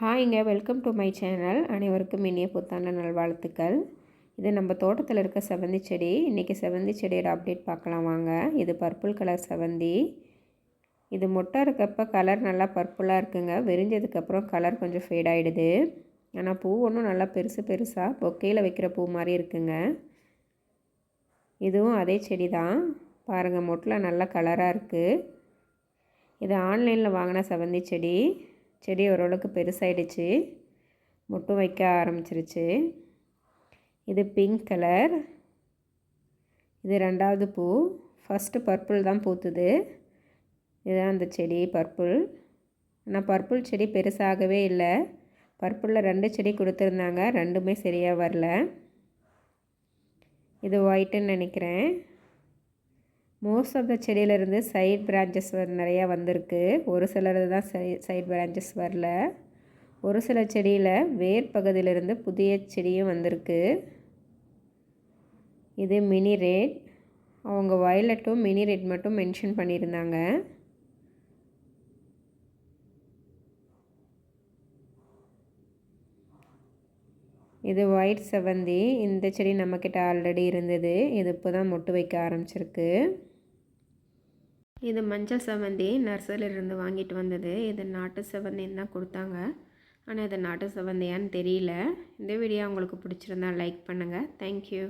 ஹாய்ங்க, welcome to my channel. அனைவருக்கும் இனிய புத்தாண்டு நல்வாழ்த்துக்கள். இது நம்ம தோட்டத்தில் இருக்க செவந்தி செடி. இன்றைக்கி செவந்தி செடியோட அப்டேட் பார்க்கலாம் வாங்க. இது பர்பிள் கலர் செவந்தி. இது மொட்டை இருக்கப்போ கலர் நல்லா பர்பிளாக இருக்குங்க. விரிஞ்சதுக்கப்புறம் கலர் கொஞ்சம் ஃபேட் ஆகிடுது. ஆனால் பூ ஒன்றும் நல்லா பெருசாக பொக்கையில் வைக்கிற பூ மாதிரி இருக்குங்க. இதுவும் அதே செடி தான். பாருங்கள், மொட்டில் நல்லா கலராக இருக்குது. இது ஆன்லைனில் வாங்கின செவந்தி செடி. செடி ஓரளவுக்கு பெருசாகிடுச்சு, மொட்டும் வைக்க ஆரம்பிச்சிருச்சு. இது பிங்க் கலர். இது ரெண்டாவது பூ. ஃபஸ்ட்டு பர்பிள் தான் பூத்துது. இதுதான் அந்த செடி பர்பிள். ஆனால் பர்பிள் செடி பெருசாகவே இல்லை. பர்பிளில் 2 செடி கொடுத்துருந்தாங்க, ரெண்டுமே சரியாக வரல. இது ஒயிட்டுன்னு நினைக்கிறேன். மோஸ்ட் ஆஃப் த செடியிலேருந்து சைட் பிரான்ச்சஸ் நிறையா வந்திருக்கு. ஒரு சிலது தான் சைட் பிரான்ச்சஸ் வரல. ஒரு சில செடியில் வேர் பகுதியிலிருந்து புதிய செடியும் வந்திருக்கு. இது மினி ரெட். அவங்க வயலட்டும் மினி ரெட் மட்டும் மென்ஷன் பண்ணியிருந்தாங்க. இது ஒயிட் செவந்தி. இந்த செடி நம்மக்கிட்ட ஆல்ரெடி இருந்தது. இது இப்போ தான் மொட்டு வைக்க ஆரம்பிச்சிருக்கு. இது மஞ்சள் செவந்தி. நர்சரியிலிருந்து வாங்கிட்டு வந்தது. இது நாட்டு செவந்தின்னு தான் கொடுத்தாங்க. ஆனால் இது நாட்டு செவந்தியான்னு தெரியல. இந்த வீடியோ உங்களுக்கு பிடிச்சிருந்தா லைக் பண்ணுங்கள். தேங்க்யூ.